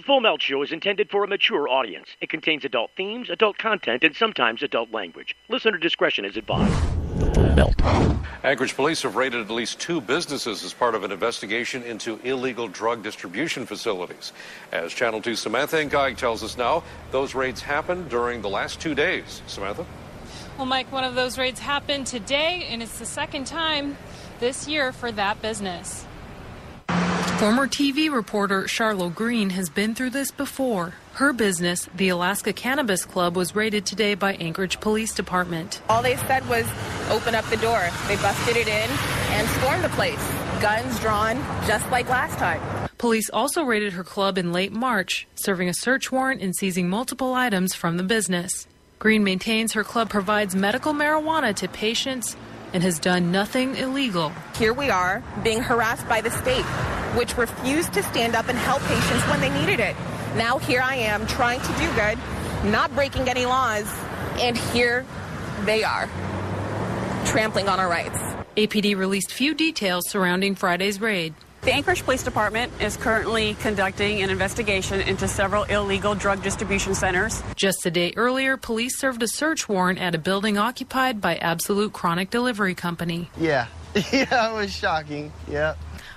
The Full Melt Show is intended for a mature audience. It contains adult themes, adult content, and sometimes adult language. Listener discretion is advised. The Full Melt. Anchorage police have raided at least 2 businesses as part of an investigation into illegal drug distribution facilities. As Channel 2 Samantha Ngai tells us now, those raids happened during the last 2 days. Samantha? Well, Mike, one of those raids happened today, and it's the second time this year for that business. Former TV reporter Charlotte Green has been through this before. Her business, the Alaska Cannabis Club, was raided today by Anchorage Police Department. All they said was open up the door. They busted it in and stormed the place. Guns drawn, just like last time. Police also raided her club in late March, serving a search warrant and seizing multiple items from the business. Green maintains her club provides medical marijuana to patients and has done nothing illegal. Here we are, being harassed by the state, which refused to stand up and help patients when they needed it. Now here I am trying to do good, not breaking any laws, and here they are, trampling on our rights. APD released few details surrounding Friday's raid. The Anchorage Police Department is currently conducting an investigation into several illegal drug distribution centers. Just a day earlier, police served a search warrant at a building occupied by Absolute Chronic Delivery Company. Yeah, it was shocking, yeah.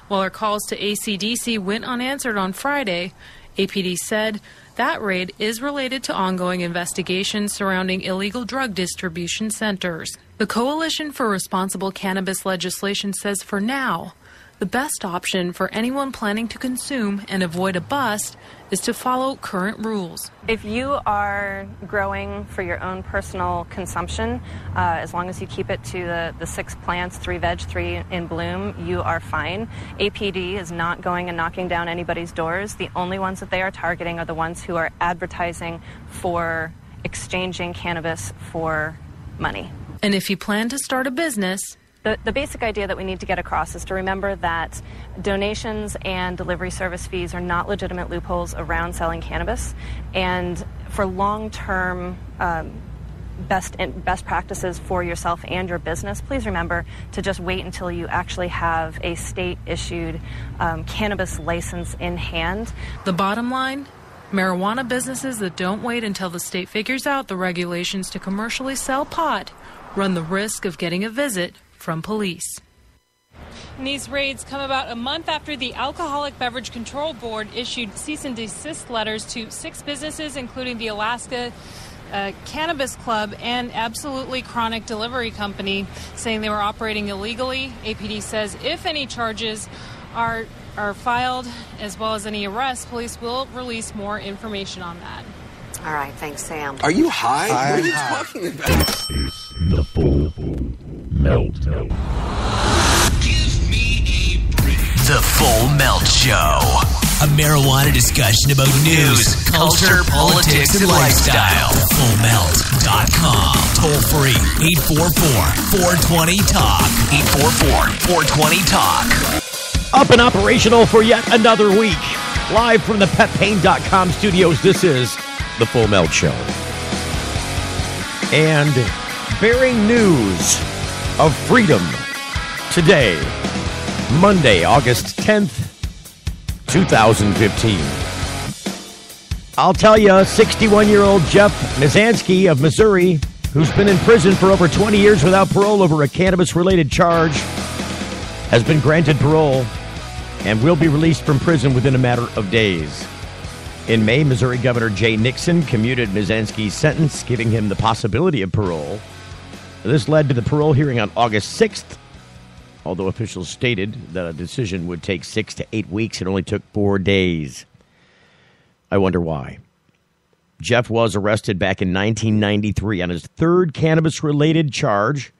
While our calls to ACDC went unanswered on Friday, APD said that raid is related to ongoing investigations surrounding illegal drug distribution centers. The Coalition for Responsible Cannabis legislation says for now, the best option for anyone planning to consume and avoid a bust is to follow current rules. If you are growing for your own personal consumption, as long as you keep it to the 6 plants, 3 veg, 3 in bloom, you are fine. APD is not going and knocking down anybody's doors. The only ones that they are targeting are the ones who are advertising for exchanging cannabis for money. And if you plan to start a business, the basic idea that we need to get across is to remember that donations and delivery service fees are not legitimate loopholes around selling cannabis. And for long-term best practices for yourself and your business, please remember to just wait until you actually have a state-issued cannabis license in hand. The bottom line, marijuana businesses that don't wait until the state figures out the regulations to commercially sell pot run the risk of getting a visit from police. And these raids come about a month after the Alcoholic Beverage Control Board issued cease and desist letters to 6 businesses, including the Alaska Cannabis Club and Absolutely Chronic Delivery Company, saying they were operating illegally. APD says if any charges are filed, as well as any arrests, police will release more information on that. All right, thanks, Sam. Are you high? What are you talking about? This is the Full Melt. Give me a break. The Full Melt Show. A marijuana discussion about news, culture, politics, and lifestyle. FullMelt.com. Toll free. 844-420-TALK. 844-420-TALK. Up and operational for yet another week. Live from the PetPain.com studios, this is The Full Melt Show. And bearing news of freedom today, Monday, August 10th, 2015. I'll tell you, 61-year-old Jeff Mizanski of Missouri, who's been in prison for over 20 years without parole over a cannabis-related charge, has been granted parole and will be released from prison within a matter of days. In May, Missouri Governor Jay Nixon commuted Mizanski's sentence, giving him the possibility of parole. This led to the parole hearing on August 6th, although officials stated that a decision would take 6 to 8 weeks. It only took 4 days. I wonder why. Jeff was arrested back in 1993 on his 3rd cannabis-related charge.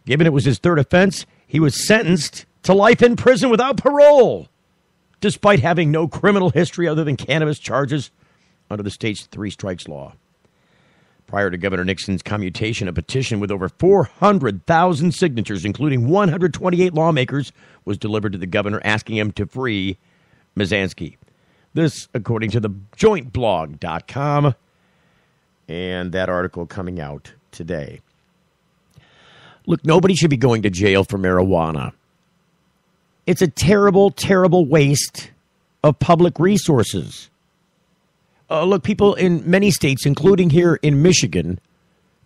Given it was his 3rd offense, he was sentenced to life in prison without parole, despite having no criminal history other than cannabis charges under the state's 3 strikes law. Prior to Governor Nixon's commutation, a petition with over 400,000 signatures, including 128 lawmakers, was delivered to the governor asking him to free Mizanski. This, according to the jointblog.com, and that article coming out today. Look, nobody should be going to jail for marijuana. It's a terrible, terrible waste of public resources. Look, people in many states, including here in Michigan,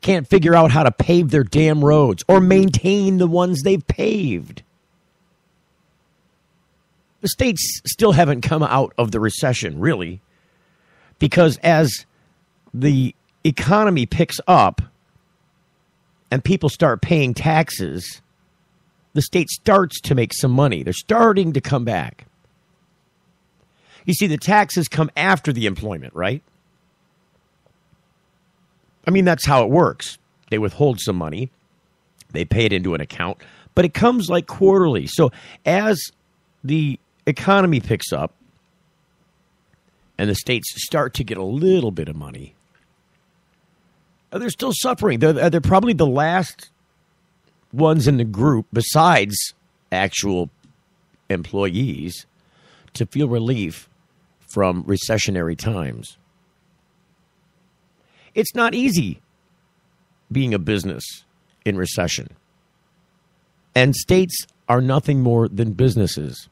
can't figure out how to pave their damn roads or maintain the ones they've paved. The states still haven't come out of the recession, really, because as the economy picks up and people start paying taxes, the state starts to make some money. They're starting to come back. You see, the taxes come after the employment, right? I mean, that's how it works. They withhold some money. They pay it into an account, but it comes like quarterly. So as the economy picks up and the states start to get a little bit of money, they're still suffering. They're probably the last ones in the group, besides actual employees, to feel relief from recessionary times. It's not easy being a business in recession. And states are nothing more than businesses.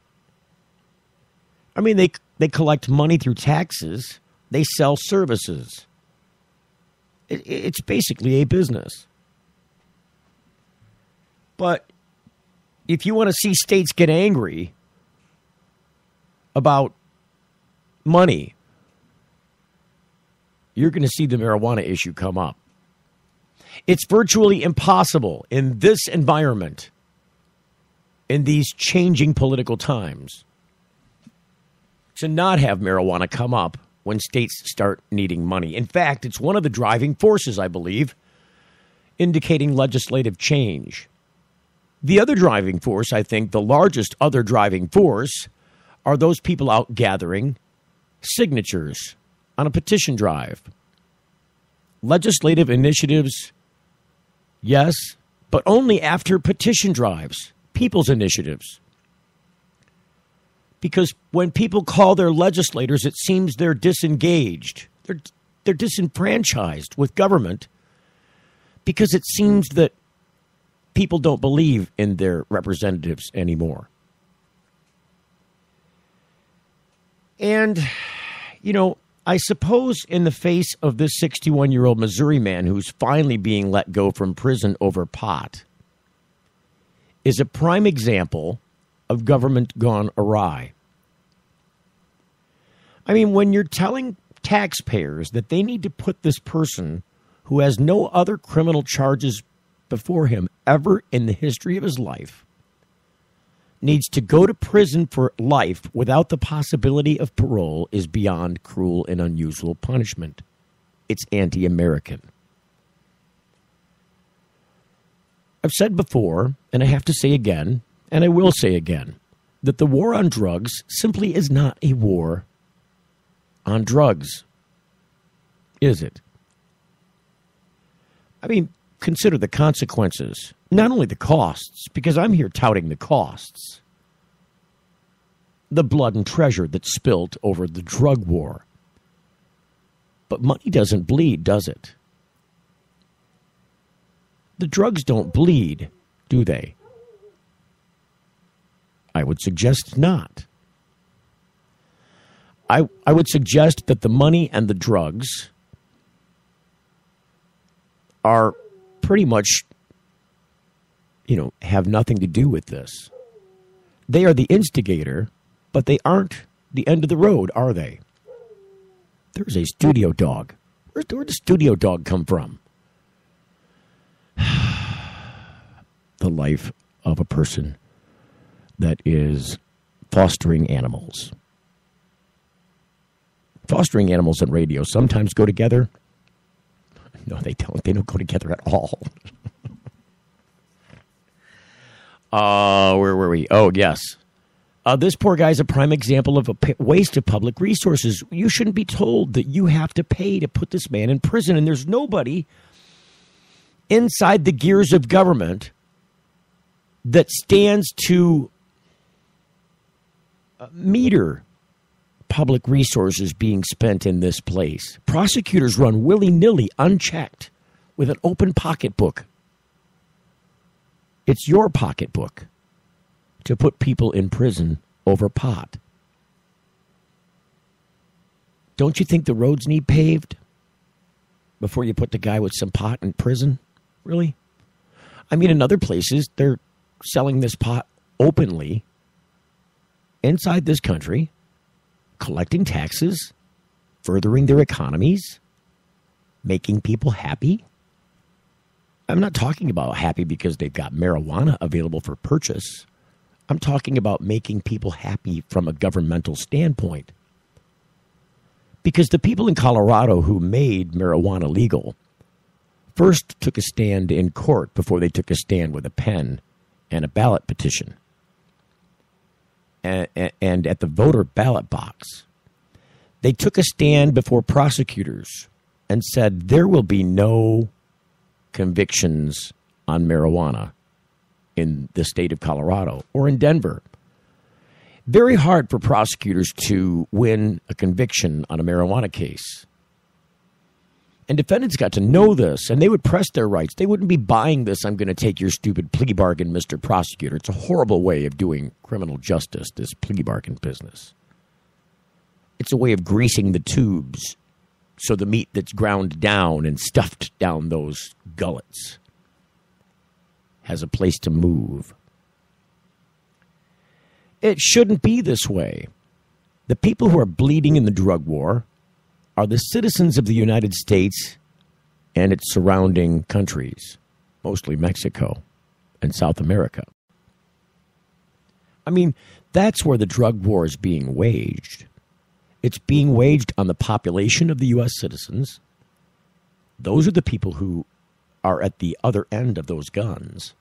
I mean, they collect money through taxes. They sell services. It's basically a business. But if you want to see states get angry about money, you're going to see the marijuana issue come up. It's virtually impossible in this environment, in these changing political times, to not have marijuana come up when states start needing money. In fact, it's one of the driving forces, I believe, indicating legislative change. The other driving force, I think, the largest other driving force, are those people out gathering signatures on a petition drive. Legislative initiatives, yes, but only after petition drives, people's initiatives. Because when people call their legislators, it seems they're disengaged. They're disenfranchised with government because it seems that people don't believe in their representatives anymore. And, you know, I suppose in the face of this 61-year-old Missouri man who's finally being let go from prison over pot is a prime example of government gone awry. I mean, when you're telling taxpayers that they need to put this person who has no other criminal charges before him ever in the history of his life needs to go to prison for life without the possibility of parole is beyond cruel and unusual punishment. It's anti-American. I've said before, and I have to say again, and I will say again, that the war on drugs simply is not a war on drugs, is it? I mean, consider the consequences, not only the costs, because I'm here touting the costs, the blood and treasure that's spilled over the drug war. But money doesn't bleed, does it? The drugs don't bleed, do they? I would suggest not. I would suggest that the money and the drugs are pretty much, have nothing to do with this. They are the instigator, but they aren't the end of the road, are they? There's a studio dog. Where'd the studio dog come from? The life of a person that is fostering animals. Fostering animals and radio sometimes go together. No, they don't. They don't go together at all. Where were we? Oh, yes. This poor guy's a prime example of a waste of public resources. You shouldn't be told that you have to pay to put this man in prison, and there's nobody inside the gears of government that stands to meter public resources being spent in this place. Prosecutors run willy-nilly, unchecked, with an open pocketbook. It's your pocketbook to put people in prison over pot. Don't you think the roads need paved before you put the guy with some pot in prison? Really? I mean, in other places, they're selling this pot openly inside this country, collecting taxes, furthering their economies, making people happy. I'm not talking about happy because they've got marijuana available for purchase. I'm talking about making people happy from a governmental standpoint. Because the people in Colorado who made marijuana legal first took a stand in court before they took a stand with a pen and a ballot petition. And at the voter ballot box, they took a stand before prosecutors and said there will be no convictions on marijuana in the state of Colorado or in Denver. Very hard for prosecutors to win a conviction on a marijuana case. And defendants got to know this, and they would press their rights. They wouldn't be buying this, I'm going to take your stupid plea bargain, Mr. Prosecutor. It's a horrible way of doing criminal justice, this plea bargain business. It's a way of greasing the tubes so the meat that's ground down and stuffed down those gullets has a place to move. It shouldn't be this way. The people who are bleeding in the drug war are the citizens of the United States and its surrounding countries, mostly Mexico and South America. I mean, that's where the drug war is being waged. It's being waged on the population of the U.S. citizens. Those are the people who are at the other end of those guns.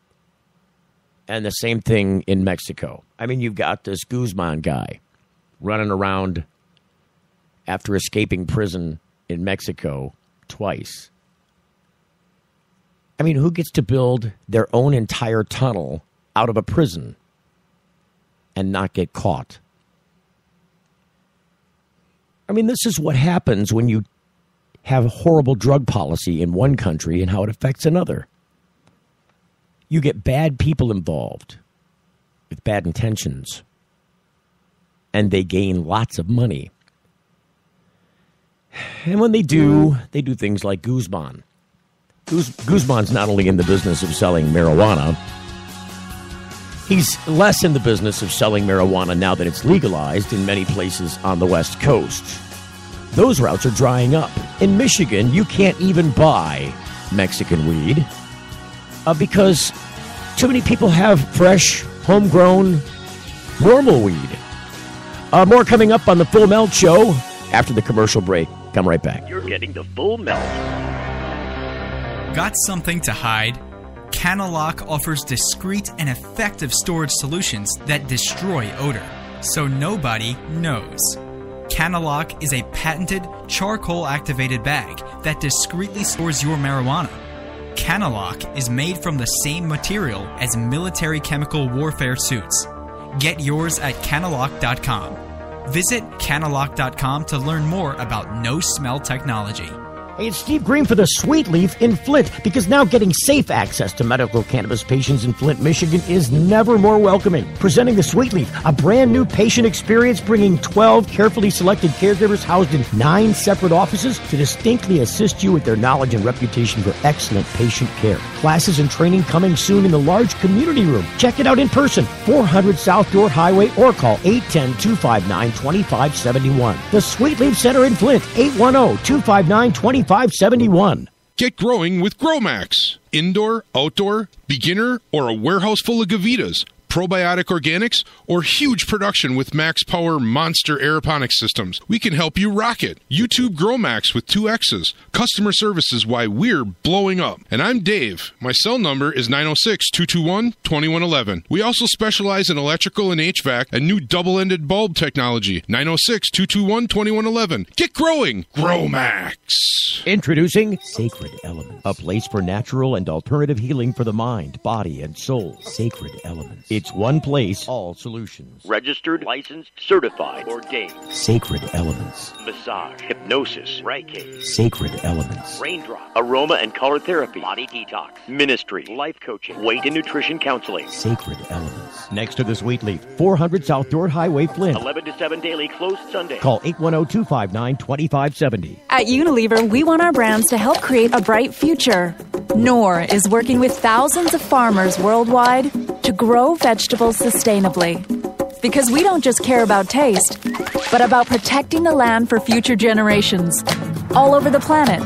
And the same thing in Mexico. I mean, you've got this Guzman guy running around after escaping prison in Mexico twice. I mean, who gets to build their own entire tunnel out of a prison and not get caught? I mean, this is what happens when you have horrible drug policy in one country and how it affects another. You get bad people involved with bad intentions, and they gain lots of money. And when they do things like Guzman. Guzman's not only in the business of selling marijuana, he's less in the business of selling marijuana now that it's legalized in many places on the West Coast. Those routes are drying up. In Michigan, you can't even buy Mexican weed because too many people have fresh, homegrown, normal weed. More coming up on the Full Melt Show after the commercial break. Come right back. You're getting the Full Melt. Got something to hide? Canalock offers discreet and effective storage solutions that destroy odor, so nobody knows. Canalock is a patented charcoal-activated bag that discreetly stores your marijuana. Canalock is made from the same material as military chemical warfare suits. Get yours at canalock.com. Visit canalock.com to learn more about no-smell technology. Hey, it's Steve Green for the Sweet Leaf in Flint, because now getting safe access to medical cannabis patients in Flint, Michigan is never more welcoming. Presenting the Sweet Leaf, a brand new patient experience bringing 12 carefully selected caregivers housed in 9 separate offices to distinctly assist you with their knowledge and reputation for excellent patient care. Classes and training coming soon in the large community room. Check it out in person, 400 South Dorr Highway, or call 810-259-2571. The Sweet Leaf Center in Flint, 810-259-2571. 571. Get growing with GrowMax. Indoor, outdoor, beginner, or a warehouse full of Gavitas. Probiotic organics, or huge production with Max Power monster aeroponics systems. We can help you rock it. YouTube GrowMax with 2 X's. Customer service is why we're blowing up. And I'm Dave. My cell number is 906-221-2111. We also specialize in electrical and HVAC and new double-ended bulb technology. 906-221-2111. Get growing. GrowMax. Introducing Sacred Elements, a place for natural and alternative healing for the mind, body, and soul. Sacred Elements. It It's one place, all solutions. Registered, licensed, certified, ordained. Sacred Elements. Massage, hypnosis, Reiki. Sacred Elements. Raindrop, aroma and color therapy, body detox, ministry, life coaching, weight and nutrition counseling. Sacred Elements. Next to the Sweet Leaf, 400 South Dorr Highway, Flint. 11 to 7 daily, closed Sunday. Call 810-259-2570. At Unilever, we want our brands to help create a bright future. Knorr is working with thousands of farmers worldwide to grow vegetables sustainably. Because we don't just care about taste, but about protecting the land for future generations all over the planet.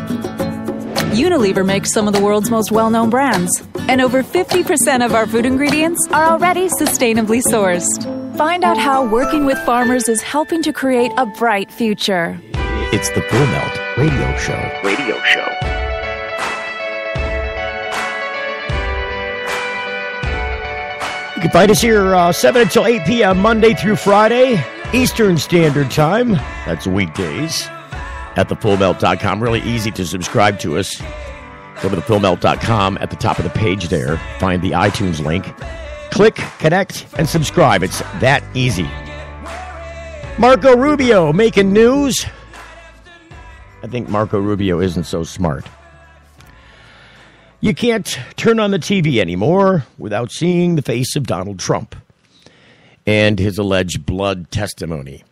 Unilever makes some of the world's most well-known brands, and over 50% of our food ingredients are already sustainably sourced. Find out how working with farmers is helping to create a bright future. It's the Full Melt Radio Show. Radio show. You can find us here 7 until 8 p.m. Monday through Friday, Eastern Standard Time. That's weekdays. At thefullmelt.com. Really easy to subscribe to us. Go to thefullmelt.com. At the top of the page there, find the iTunes link. Click, connect, and subscribe. It's that easy. Marco Rubio making news. I think Marco Rubio isn't so smart. You can't turn on the TV anymore without seeing the face of Donald Trump and his alleged blood testimony.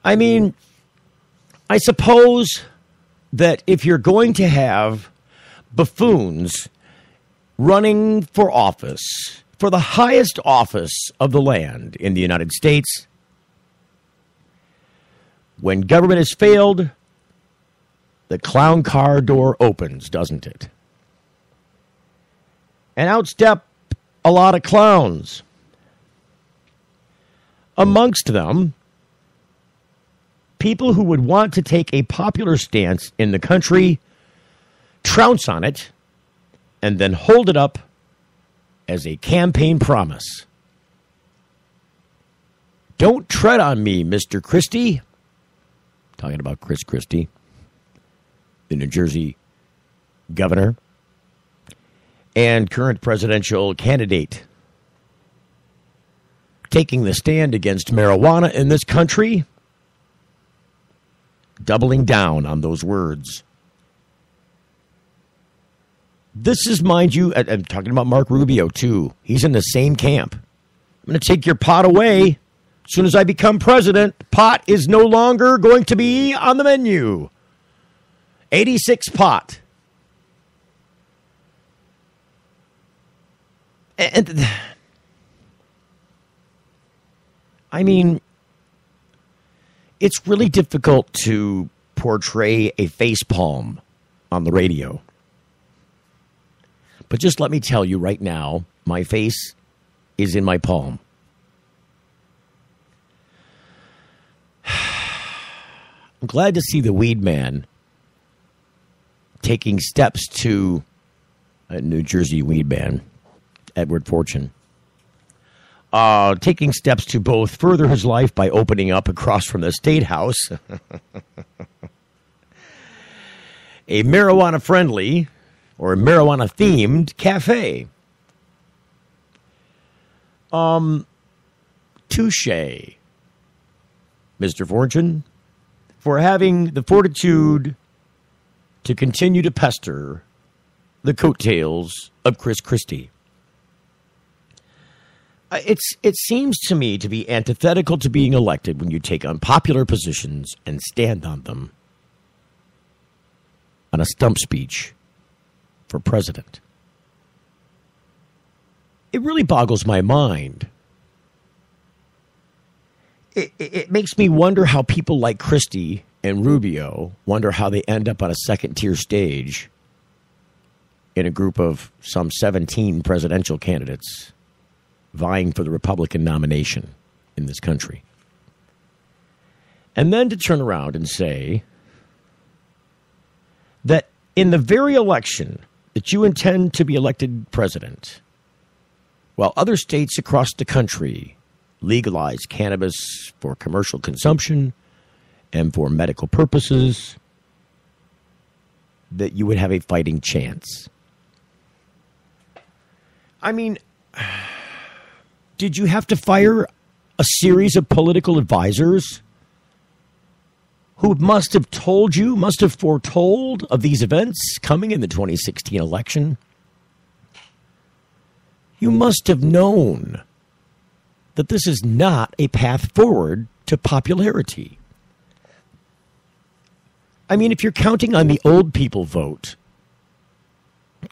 I mean, I suppose that if you're going to have buffoons running for office, for the highest office of the land in the United States, when government has failed, the clown car door opens, doesn't it? And out step a lot of clowns. Amongst them, people who would want to take a popular stance in the country, trounce on it, and then hold it up as a campaign promise. Don't tread on me, Mr. Christie. Talking about Chris Christie, the New Jersey governor and current presidential candidate, taking the stand against marijuana in this country, doubling down on those words. This is, mind you, I'm talking about Mark Rubio, too. He's in the same camp. I'm going to take your pot away. As soon as I become president, pot is no longer going to be on the menu. 86 pot. And I mean, it's really difficult to portray a facepalm on the radio. But just let me tell you right now, my face is in my palm. I'm glad to see the weed man taking steps to a New Jersey weed man, Edward Fortune, taking steps to both further his life by opening up across from the State House a marijuana-friendly or a marijuana-themed cafe. Touche, Mr. Fortune, for having the fortitude to continue to pester the coattails of Chris Christie. It seems to me to be antithetical to being elected when you take unpopular positions and stand on them on a stump speech for president. It really boggles my mind. It makes me wonder how people like Christie and Rubio wonder how they end up on a second-tier stage in a group of some 17 presidential candidates vying for the Republican nomination in this country. And then to turn around and say that in the very election that you intend to be elected president, while other states across the country legalize cannabis for commercial consumption and for medical purposes, that you would have a fighting chance. I mean, did you have to fire a series of political advisors who must have told you, must have foretold of these events coming in the 2016 election? You must have known that this is not a path forward to popularity. I mean, if you're counting on the old people vote,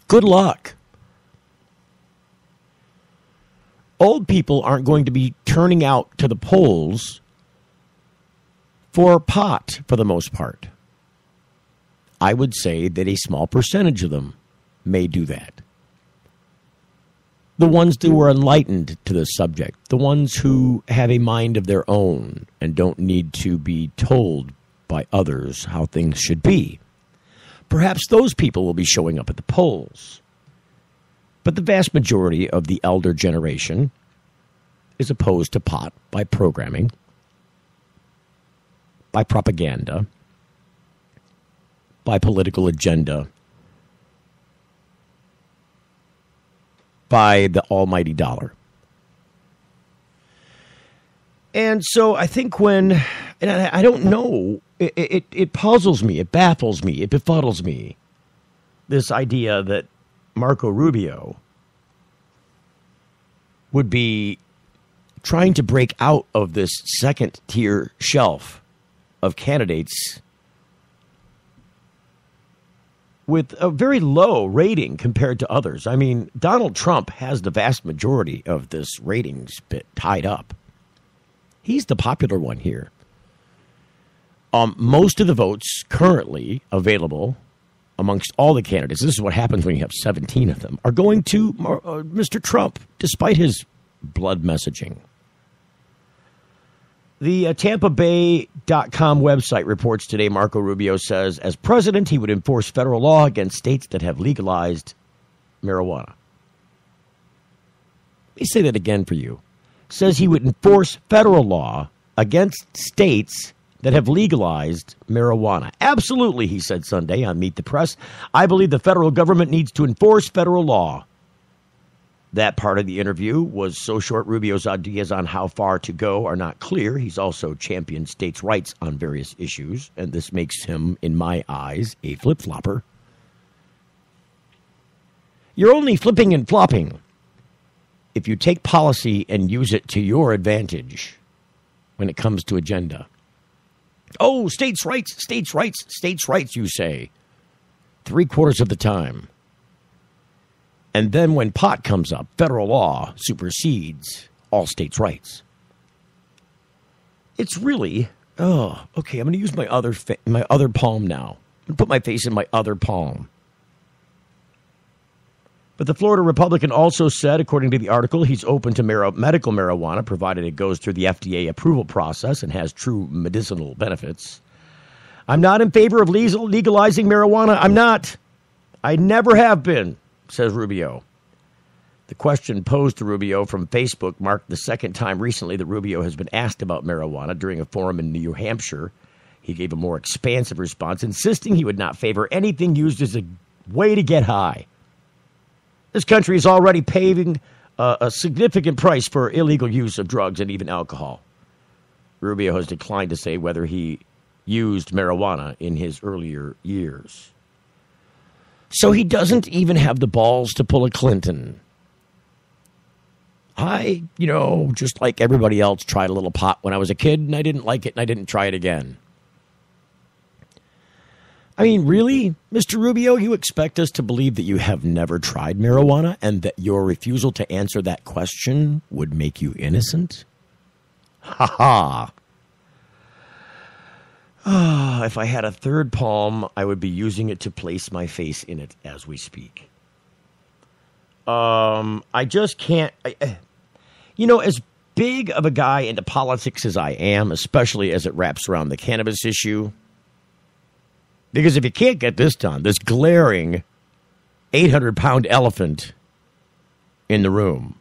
good luck. Old people aren't going to be turning out to the polls for pot for the most part. I would say that a small percentage of them may do that. The ones who are enlightened to the subject, the ones who have a mind of their own and don't need to be told by others how things should be. Perhaps those people will be showing up at the polls. But the vast majority of the elder generation is opposed to pot by programming, by propaganda, by political agenda, by the almighty dollar. And so I think when, and I don't know, it puzzles me, it baffles me, it befuddles me, this idea that Marco Rubio would be trying to break out of this second-tier shelf of candidates with a very low rating compared to others. I mean, Donald Trump has the vast majority of this ratings bit tied up. He's the popular one here. Most of the votes currently available amongst all the candidates, this is what happens when you have 17 of them, are going to Mr. Trump, despite his blood messaging. The TampaBay.com website reports today Marco Rubio says, as president, he would enforce federal law against states that have legalized marijuana. Let me say that again for you. Says he would enforce federal law against states that have legalized marijuana. Absolutely, he said Sunday on Meet the Press. I believe the federal government needs to enforce federal law. That part of the interview was so short, Rubio's ideas on how far to go are not clear. He's also championed states' rights on various issues, and this makes him, in my eyes, a flip-flopper. You're only flipping and flopping if you take policy and use it to your advantage when it comes to agenda. Oh, states' rights, states' rights, states' rights, you say, 3/4 of the time. And then when pot comes up, federal law supersedes all states' rights. It's really, okay, I'm going to use my other palm now. I'm going to put my face in my other palm. But the Florida Republican also said, according to the article, he's open to medical marijuana, provided it goes through the FDA approval process and has true medicinal benefits. I'm not in favor of legalizing marijuana. I'm not. I never have been, says Rubio. The question posed to Rubio from Facebook marked the second time recently that Rubio has been asked about marijuana. During a forum in New Hampshire, he gave a more expansive response, insisting he would not favor anything used as a way to get high. This country is already paying a significant price for illegal use of drugs and even alcohol. Rubio has declined to say whether he used marijuana in his earlier years. So he doesn't even have the balls to pull a Clinton. I, just like everybody else, tried a little pot when I was a kid, and I didn't like it, and I didn't try it again. I mean, really, Mr. Rubio, you expect us to believe that you have never tried marijuana and that your refusal to answer that question would make you innocent? Ha ha. If I had a third palm, I would be using it to place my face in it as we speak. I just can't... as big of a guy into politics as I am, especially as it wraps around the cannabis issue, because if you can't get this done, this glaring 800-pound elephant in the room,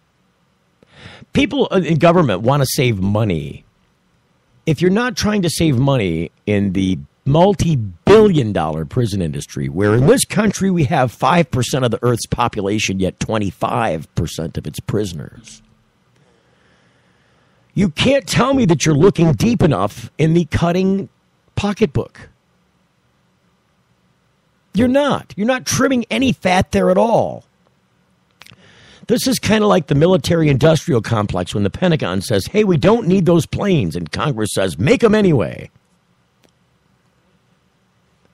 people in government want to save money. If you're not trying to save money in the multi-billion-dollar prison industry, where in this country we have 5% of the Earth's population, yet 25% of its prisoners. You can't tell me that you're looking deep enough in the cutting pocketbook. You're not. You're not trimming any fat there at all. This is kind of like the military-industrial complex when the Pentagon says, hey, we don't need those planes, and Congress says, make them anyway.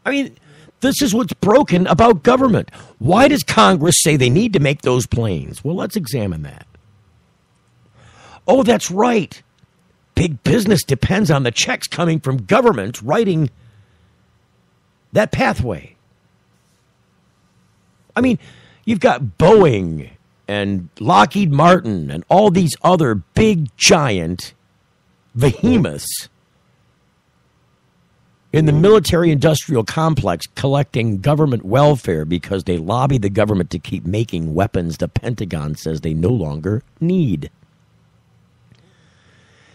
I mean, this is what's broken about government. Why does Congress say they need to make those planes? Well, let's examine that. Oh, that's right. Big business depends on the checks coming from government writing that pathway. I mean, you've got Boeing and Lockheed Martin and all these other big, giant behemoths in the military-industrial complex collecting government welfare because they lobby the government to keep making weapons the Pentagon says they no longer need.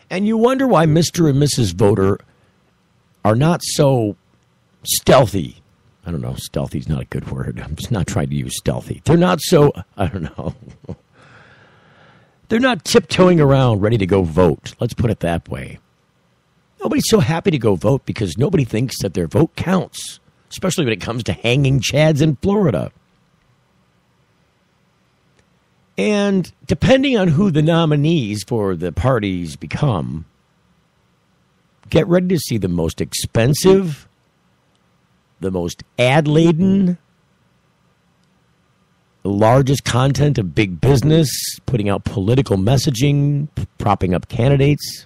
And you wonder why Mr. and Mrs. Voter are not so stealthy. I don't know, stealthy's not a good word. I'm just not trying to use stealthy. They're not so, I don't know. They're not tiptoeing around ready to go vote. Let's put it that way. Nobody's so happy to go vote because nobody thinks that their vote counts, especially when it comes to hanging chads in Florida. And depending on who the nominees for the parties become, get ready to see the most expensive, the most ad-laden, the largest content of big business, putting out political messaging, propping up candidates.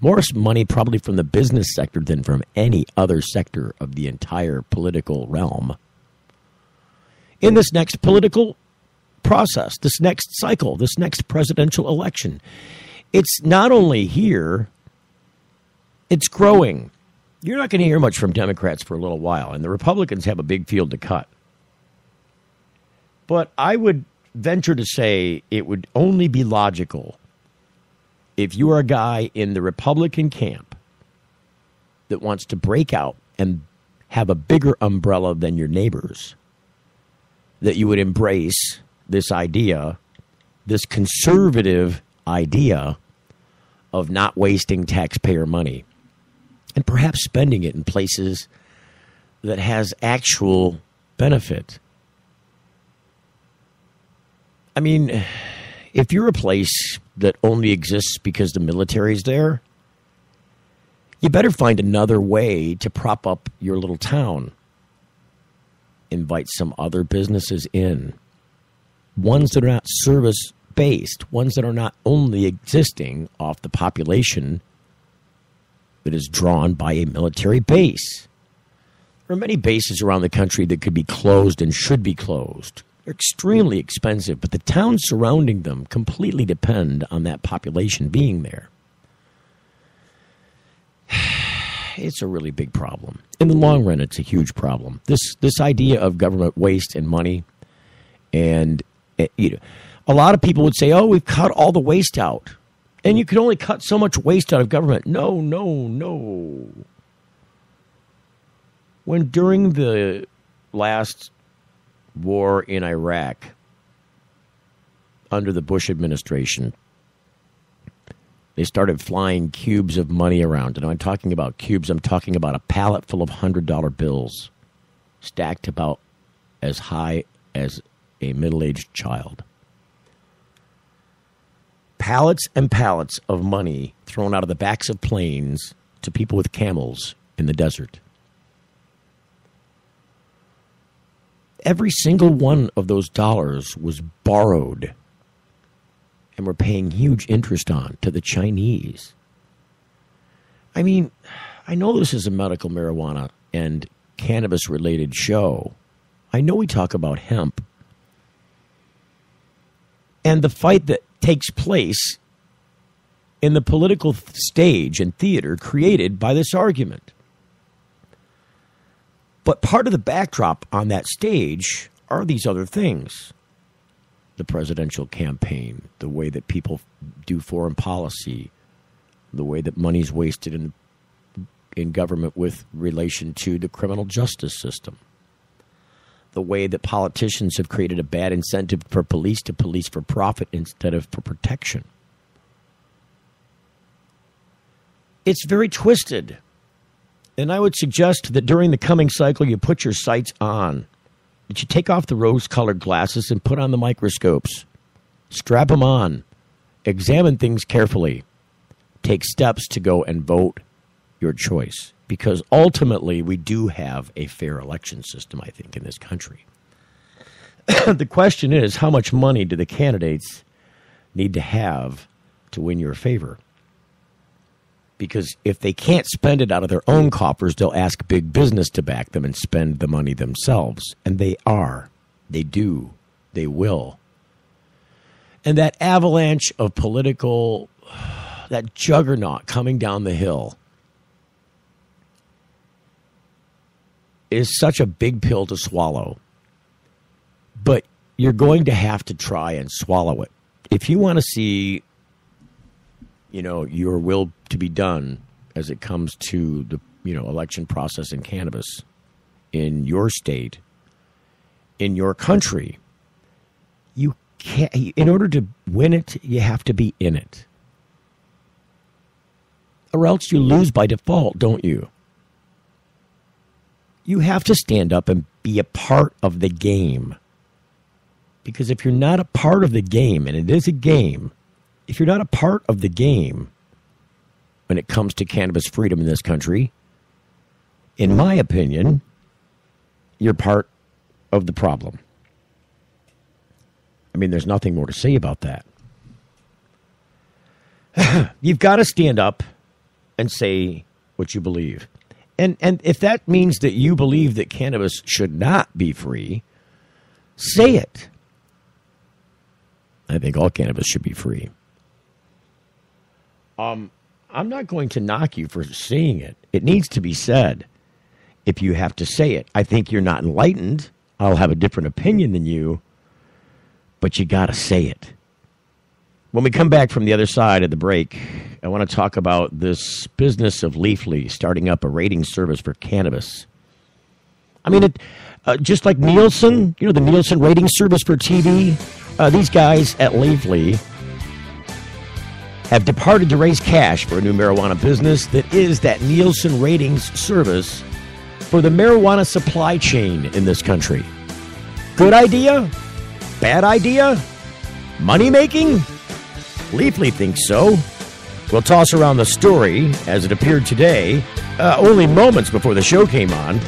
More money probably from the business sector than from any other sector of the entire political realm. In this next political process, this next cycle, this next presidential election, it's not only here, it's growing. You're not going to hear much from Democrats for a little while, and the Republicans have a big field to cut. But I would venture to say it would only be logical if you are a guy in the Republican camp that wants to break out and have a bigger umbrella than your neighbors, that you would embrace this idea, this conservative idea of not wasting taxpayer money and perhaps spending it in places that has actual benefit. I mean, if you're a place that only exists because the military's there, you better find another way to prop up your little town. Invite some other businesses in. Ones that are not service-based. Ones that are not only existing off the population that is drawn by a military base. There are many bases around the country that could be closed and should be closed. They're extremely expensive, but the towns surrounding them completely depend on that population being there. It's a really big problem. In the long run, it's a huge problem. This idea of government waste and money, and a lot of people would say, oh, we've cut all the waste out. And you can only cut so much waste out of government. No. When during the last war in Iraq, under the Bush administration, they started flying cubes of money around. And I'm talking about cubes. I'm talking about a pallet full of $100 bills stacked about as high as a middle-aged child. Pallets and pallets of money thrown out of the backs of planes to people with camels in the desert. Every single one of those dollars was borrowed and we're paying huge interest on to the Chinese. I mean, I know this is a medical marijuana and cannabis-related show. I know we talk about hemp. And the fight that takes place in the political stage and theater created by this argument. But part of the backdrop on that stage are these other things. The presidential campaign, the way that people do foreign policy, the way that money's wasted in in government with relation to the criminal justice system. The way that politicians have created a bad incentive for police to police for profit instead of for protection. It's very twisted. And I would suggest that during the coming cycle, you put your sights on. That you take off the rose-colored glasses and put on the microscopes. Strap them on. Examine things carefully. Take steps to go and vote your choice. Because ultimately, we do have a fair election system, I think, in this country. The question is, how much money do the candidates need to have to win your favor? Because if they can't spend it out of their own coffers, they'll ask big business to back them and spend the money themselves. And they are. They do. They will. And that avalanche of political, that juggernaut coming down the hill is such a big pill to swallow. But you're going to have to try and swallow it. If you want to see, your will to be done as it comes to the, election process in cannabis in your state, in your country, you can't, in order to win it, you have to be in it. Or else you lose by default, don't you? You have to stand up and be a part of the game. Because if you're not a part of the game, and it is a game, if you're not a part of the game when it comes to cannabis freedom in this country, in my opinion, you're part of the problem. I mean, there's nothing more to say about that. You've got to stand up and say what you believe. And if that means that you believe that cannabis should not be free, say it. I think all cannabis should be free. I'm not going to knock you for saying it. It needs to be said. If you have to say it, I think you're not enlightened. I'll have a different opinion than you, but you got to say it. When we come back from the other side of the break, I want to talk about this business of Leafly starting up a rating service for cannabis. I mean, just like Nielsen, the Nielsen rating service for TV, these guys at Leafly have departed to raise cash for a new marijuana business that is that Nielsen ratings service for the marijuana supply chain in this country. Good idea? Bad idea? Money making? Leafly thinks so. We'll toss around the story as it appeared today, only moments before the show came on,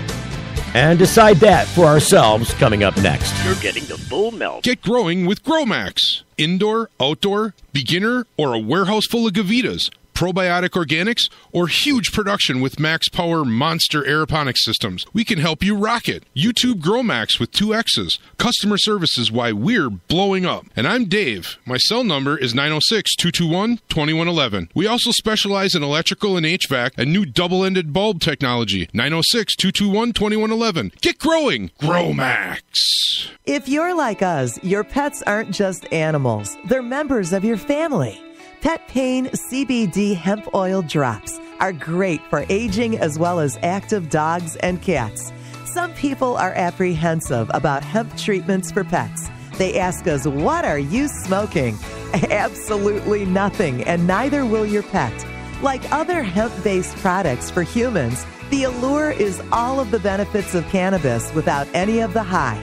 and decide that for ourselves coming up next. You're getting the full melt. Get growing with GrowMax. Indoor, outdoor, beginner, or a warehouse full of Gavitas. Probiotic organics, or huge production with Max Power monster aeroponics systems. We can help you rock it. YouTube GrowMax with 2 X's. Customer service is why we're blowing up. And I'm Dave. My cell number is 906-221-2111. We also specialize in electrical and HVAC and new double-ended bulb technology. 906-221-2111. Get growing. GrowMax. If you're like us, your pets aren't just animals. They're members of your family. Pet Pain CBD hemp oil drops are great for aging as well as active dogs and cats. Some people are apprehensive about hemp treatments for pets. They ask us, what are you smoking? Absolutely nothing, and neither will your pet. Like other hemp-based products for humans, the allure is all of the benefits of cannabis without any of the high.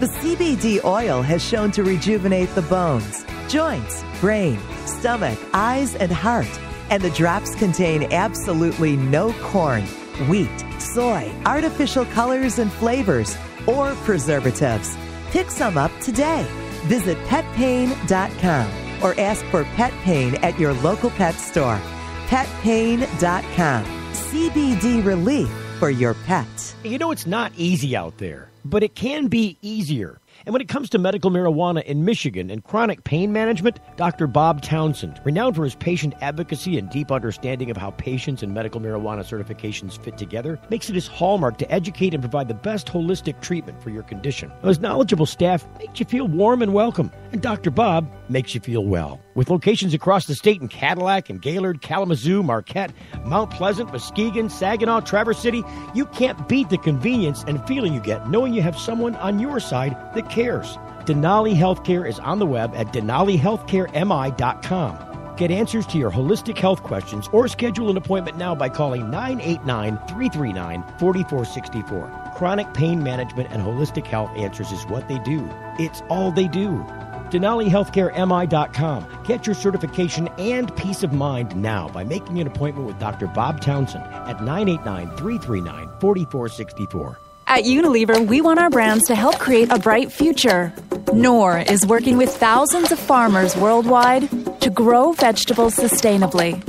The CBD oil has shown to rejuvenate the bones, joints, brain, stomach, eyes, and heart. And the drops contain absolutely no corn, wheat, soy, artificial colors and flavors, or preservatives. Pick some up today. Visit petpain.com or ask for Pet Pain at your local pet store. Petpain.com. CBD relief for your pet. It's not easy out there, but it can be easier. And when it comes to medical marijuana in Michigan and chronic pain management, Dr. Bob Townsend, renowned for his patient advocacy and deep understanding of how patients and medical marijuana certifications fit together, makes it his hallmark to educate and provide the best holistic treatment for your condition. Now, his knowledgeable staff makes you feel warm and welcome, and Dr. Bob makes you feel well. With locations across the state in Cadillac and Gaylord, Kalamazoo, Marquette, Mount Pleasant, Muskegon, Saginaw, Traverse City, you can't beat the convenience and feeling you get knowing you have someone on your side that cares. Denali Healthcare is on the web at denalihealthcaremi.com. Get answers to your holistic health questions or schedule an appointment now by calling 989-339-4464. Chronic pain management and holistic health answers is what they do. It's all they do. DenaliHealthcareMI.com. Get your certification and peace of mind now by making an appointment with Dr. Bob Townsend at 989-339-4464. At Unilever, we want our brands to help create a bright future. Knorr is working with thousands of farmers worldwide to grow vegetables sustainably.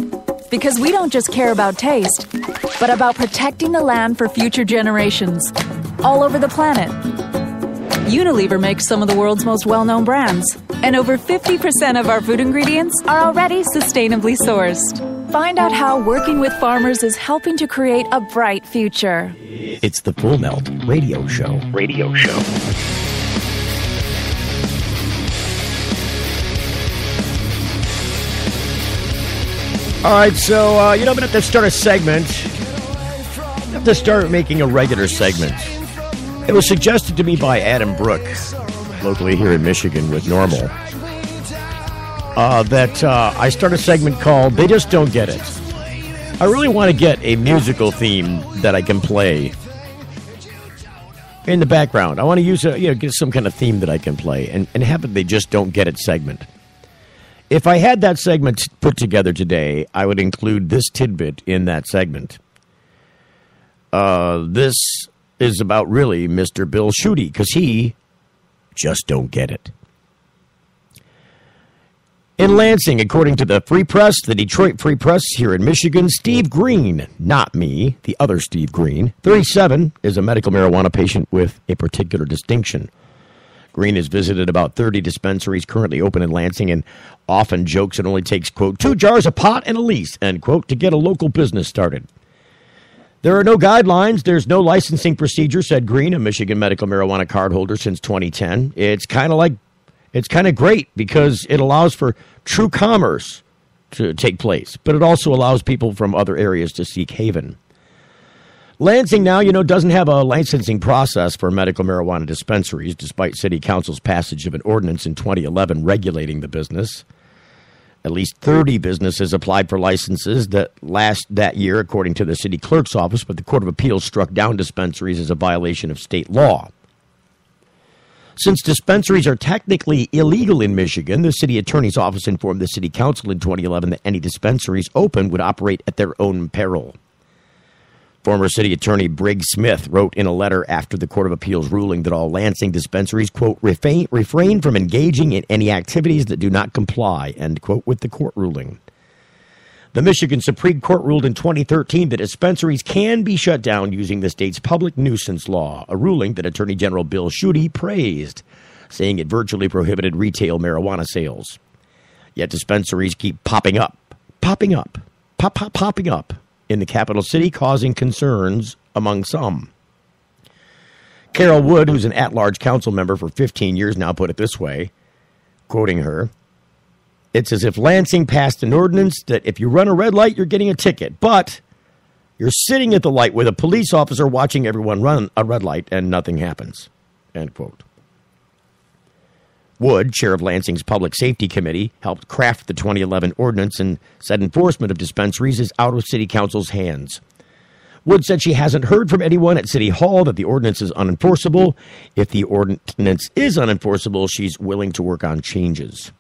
Because we don't just care about taste, but about protecting the land for future generations all over the planet. Unilever makes some of the world's most well-known brands, and over 50% of our food ingredients are already sustainably sourced. Find out how working with farmers is helping to create a bright future. It's the Full Melt Radio Show. Radio show. All right, so, I'm going to have to start a segment. I have to start making a regular segment. It was suggested to me by Adam Brook, locally here in Michigan with Normal, that I start a segment called They Just Don't Get It. I really want to get a musical theme that I can play in the background. I want to use get some kind of theme that I can play and have it They Just Don't Get It segment. If I had that segment put together today, I would include this tidbit in that segment. This is about really Mr. Bill Schuette, because he just don't get it. In Lansing, according to the Free Press, the Detroit Free Press here in Michigan, Steve Green, not me, the other Steve Green, 37, is a medical marijuana patient with a particular distinction. Green has visited about 30 dispensaries currently open in Lansing and often jokes it only takes, quote, 2 jars of pot and a lease, end quote, to get a local business started. There are no guidelines. There's no licensing procedure, said Green, a Michigan medical marijuana card holder since 2010. It's kind of great because it allows for true commerce to take place, but it also allows people from other areas to seek haven. Lansing now, doesn't have a licensing process for medical marijuana dispensaries, despite City Council's passage of an ordinance in 2011 regulating the business. At least 30 businesses applied for licenses that year, according to the city clerk's office, but the Court of Appeals struck down dispensaries as a violation of state law. Since dispensaries are technically illegal in Michigan, the city attorney's office informed the city council in 2011 that any dispensaries open would operate at their own peril. Former city attorney Briggs Smith wrote in a letter after the Court of Appeals ruling that all Lansing dispensaries, quote, refrain from engaging in any activities that do not comply, end quote, with the court ruling. The Michigan Supreme Court ruled in 2013 that dispensaries can be shut down using the state's public nuisance law, a ruling that Attorney General Bill Schuette praised, saying it virtually prohibited retail marijuana sales. Yet dispensaries keep popping up in the capital city, causing concerns among some. Carol Wood, who's an at-large council member for 15 years now, put it this way, quoting her, "It's as if Lansing passed an ordinance that if you run a red light, you're getting a ticket, but you're sitting at the light with a police officer watching everyone run a red light and nothing happens," end quote. Wood, chair of Lansing's Public Safety Committee, helped craft the 2011 ordinance and said enforcement of dispensaries is out of City Council's hands. Wood said she hasn't heard from anyone at City Hall that the ordinance is unenforceable. If the ordinance is unenforceable, she's willing to work on changes.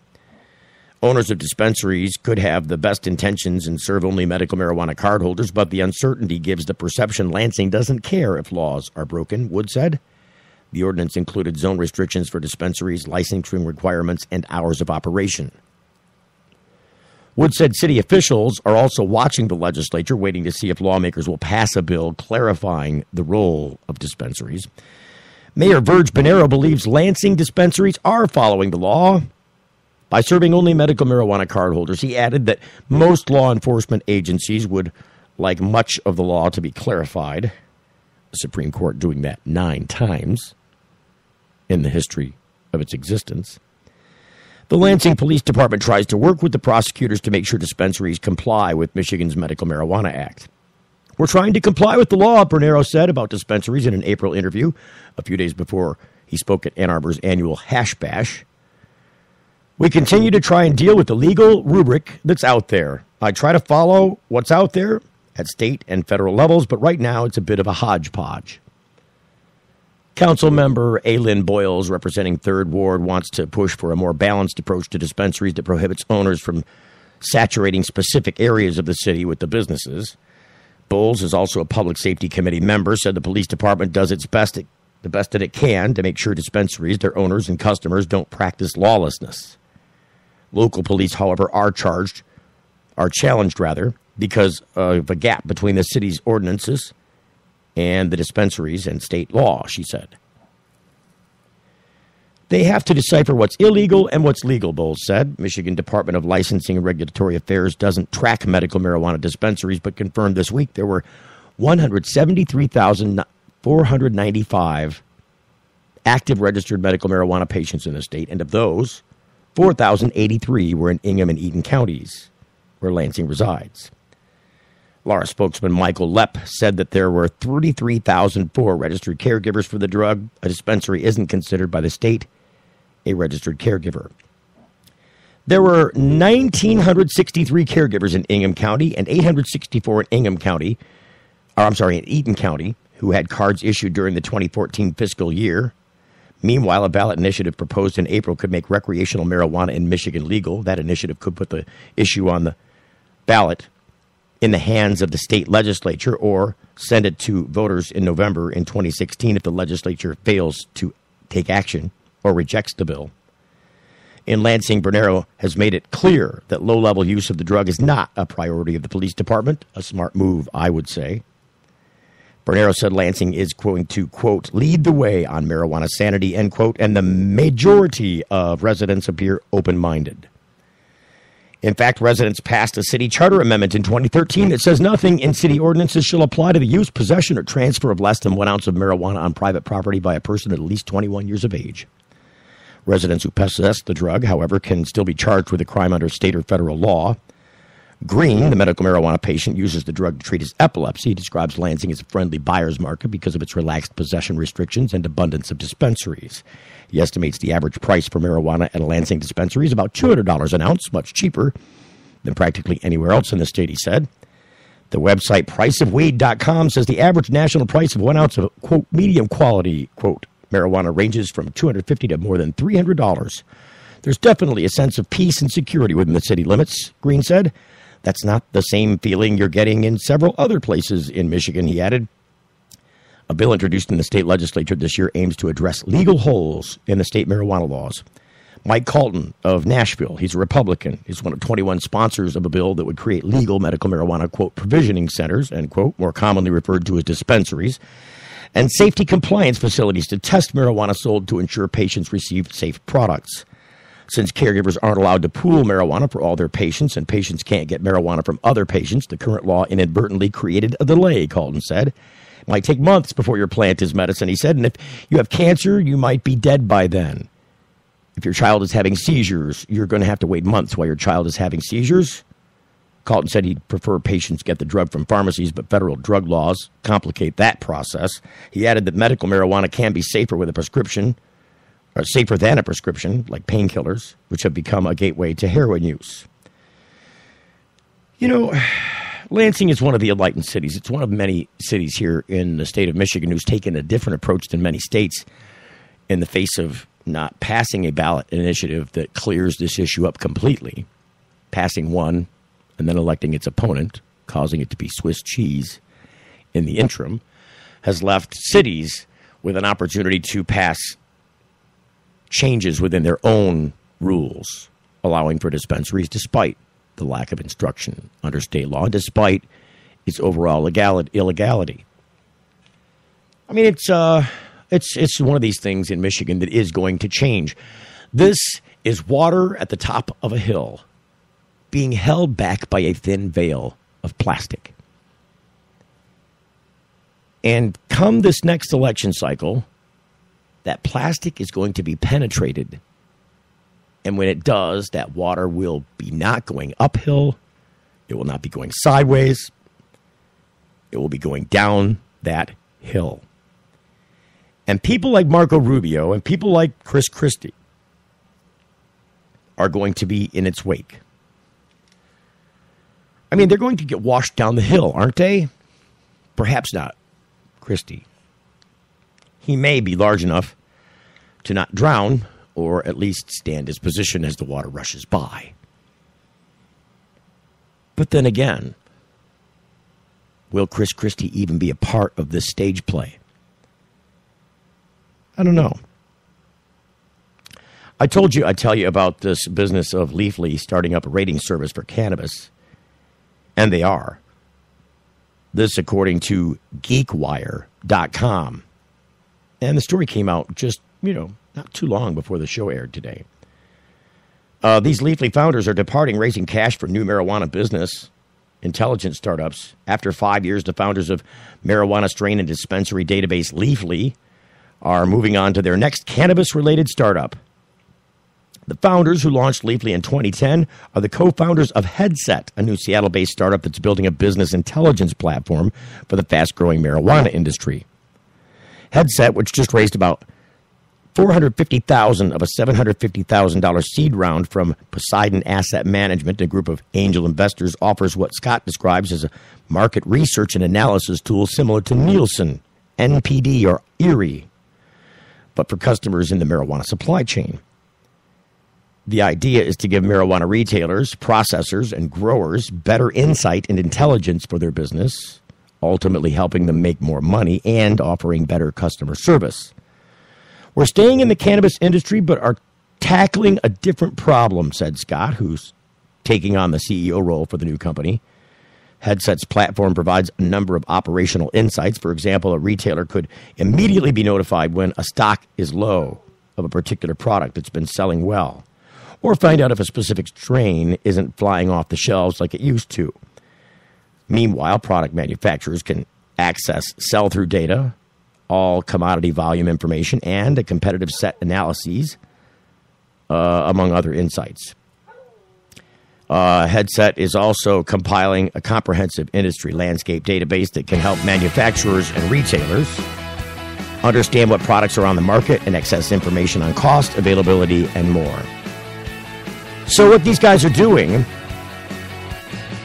Owners of dispensaries could have the best intentions and serve only medical marijuana cardholders, but the uncertainty gives the perception Lansing doesn't care if laws are broken, Wood said. The ordinance included zone restrictions for dispensaries, licensing requirements, and hours of operation. Wood said city officials are also watching the legislature, waiting to see if lawmakers will pass a bill clarifying the role of dispensaries. Mayor Verge Bonero believes Lansing dispensaries are following the law by serving only medical marijuana cardholders. He added that most law enforcement agencies would like much of the law to be clarified. The Supreme Court doing that 9 times in the history of its existence. The Lansing Police Department tries to work with the prosecutors to make sure dispensaries comply with Michigan's Medical Marijuana Act. We're trying to comply with the law, Bernero said about dispensaries in an April interview a few days before he spoke at Ann Arbor's annual Hash Bash. We continue to try and deal with the legal rubric that's out there. I try to follow what's out there at state and federal levels, but right now it's a bit of a hodgepodge. Council member Aylin Boyles, representing 3rd Ward, wants to push for a more balanced approach to dispensaries that prohibits owners from saturating specific areas of the city with the businesses. Bowles is also a Public Safety Committee member, said the police department does its best, the best that it can to make sure dispensaries, their owners, and customers don't practice lawlessness. Local police, however, are challenged, because of a gap between the city's ordinances and the dispensaries and state law, she said. They have to decipher what's illegal and what's legal, Bowles said. Michigan Department of Licensing and Regulatory Affairs doesn't track medical marijuana dispensaries, but confirmed this week there were 173,495 active registered medical marijuana patients in the state, and of those, 4,083 were in Ingham and Eaton counties, where Lansing resides. Laura spokesman Michael Lepp said that there were 33,004 registered caregivers for the drug. A dispensary isn't considered by the state a registered caregiver. There were 1,963 caregivers in Ingham County and 864 in Eaton County, who had cards issued during the 2014 fiscal year. Meanwhile, a ballot initiative proposed in April could make recreational marijuana in Michigan legal. That initiative could put the issue on the ballot in the hands of the state legislature or send it to voters in November in 2016 if the legislature fails to take action or rejects the bill. In Lansing, Bernero has made it clear that low-level use of the drug is not a priority of the police department. A smart move, I would say. Bernero said Lansing is going to, quote, lead the way on marijuana sanity, end quote, and the majority of residents appear open-minded. In fact, residents passed a city charter amendment in 2013 that says nothing in city ordinances shall apply to the use, possession, or transfer of less than 1 ounce of marijuana on private property by a person at least 21 years of age. Residents who possess the drug, however, can still be charged with a crime under state or federal law. Green, the medical marijuana patient, uses the drug to treat his epilepsy. He describes Lansing as a friendly buyer's market because of its relaxed possession restrictions and abundance of dispensaries. He estimates the average price for marijuana at a Lansing dispensary is about $200 an ounce, much cheaper than practically anywhere else in the state, he said. The website priceofweed.com says the average national price of 1 ounce of, quote, medium quality, quote, marijuana ranges from $250 to more than $300. There's definitely a sense of peace and security within the city limits, Green said. That's not the same feeling you're getting in several other places in Michigan, he added. A bill introduced in the state legislature this year aims to address legal holes in the state marijuana laws. Mike Calton of Nashville, he's a Republican, is one of 21 sponsors of a bill that would create legal medical marijuana, quote, provisioning centers, end quote, more commonly referred to as dispensaries, and safety compliance facilities to test marijuana sold to ensure patients receive safe products. Since caregivers aren't allowed to pool marijuana for all their patients and patients can't get marijuana from other patients, the current law inadvertently created a delay, Calton said. It might take months before your plant is medicine, he said, and if you have cancer, you might be dead by then. If your child is having seizures, you're going to have to wait months while your child is having seizures. Calton said he'd prefer patients get the drug from pharmacies, but federal drug laws complicate that process. He added that medical marijuana can be safer with a prescription, or safer than a prescription, like painkillers, which have become a gateway to heroin use. You know, Lansing is one of the enlightened cities. It's one of many cities here in the state of Michigan who's taken a different approach than many states in the face of not passing a ballot initiative that clears this issue up completely, passing one and then electing its opponent, causing it to be Swiss cheese in the interim, has left cities with an opportunity to pass changes within their own rules, allowing for dispensaries despite the lack of instruction under state law, despite its overall illegality. I mean, it's it's one of these things in Michigan that is going to change. This is water at the top of a hill being held back by a thin veil of plastic. And come this next election cycle, that plastic is going to be penetrated. And when it does, that water will be not going uphill. It will not be going sideways. It will be going down that hill. And people like Marco Rubio and people like Chris Christie are going to be in its wake. I mean, they're going to get washed down the hill, aren't they? Perhaps not Christie. He may be large enough to not drown, or at least stand his position as the water rushes by. But then again, will Chris Christie even be a part of this stage play? I don't know. I told you I'd tell you about this business of Leafly starting up a rating service for cannabis. And they are. This according to GeekWire.com. And the story came out just, not too long before the show aired today. These Leafly founders are departing, raising cash for new marijuana business intelligence startups. After 5 years, the founders of marijuana strain and dispensary database Leafly are moving on to their next cannabis-related startup. The founders, who launched Leafly in 2010, are the co-founders of Headset, a new Seattle-based startup that's building a business intelligence platform for the fast-growing marijuana industry. Headset, which just raised about $450,000 of a $750,000 seed round from Poseidon Asset Management, a group of angel investors, offers what Scott describes as a market research and analysis tool similar to Nielsen, NPD, or Erie, but for customers in the marijuana supply chain. The idea is to give marijuana retailers, processors, and growers better insight and intelligence for their business, ultimately helping them make more money and offering better customer service. We're staying in the cannabis industry, but are tackling a different problem, said Scott, who's taking on the CEO role for the new company. Headset's platform provides a number of operational insights. For example, a retailer could immediately be notified when a stock is low of a particular product that's been selling well, or find out if a specific strain isn't flying off the shelves like it used to. Meanwhile, product manufacturers can access sell-through data, all commodity volume information, and a competitive set analyses, among other insights. Headset is also compiling a comprehensive industry landscape database that can help manufacturers and retailers understand what products are on the market and access information on cost, availability, and more. So what these guys are doing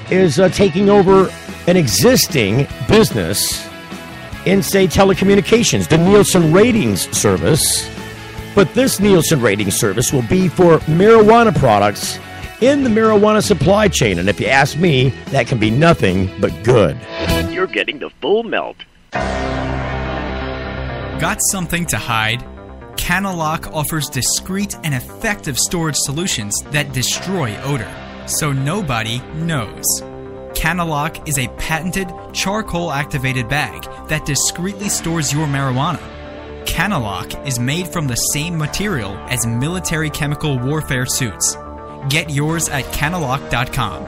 is taking over an existing business in, say, telecommunications, the Nielsen Ratings Service. But this Nielsen Ratings Service will be for marijuana products in the marijuana supply chain. And if you ask me, that can be nothing but good. You're getting the full melt. Got something to hide? Canalock offers discreet and effective storage solutions that destroy odor, so nobody knows. Canalock is a patented charcoal-activated bag that discreetly stores your marijuana. Canalock is made from the same material as military chemical warfare suits. Get yours at Canalock.com.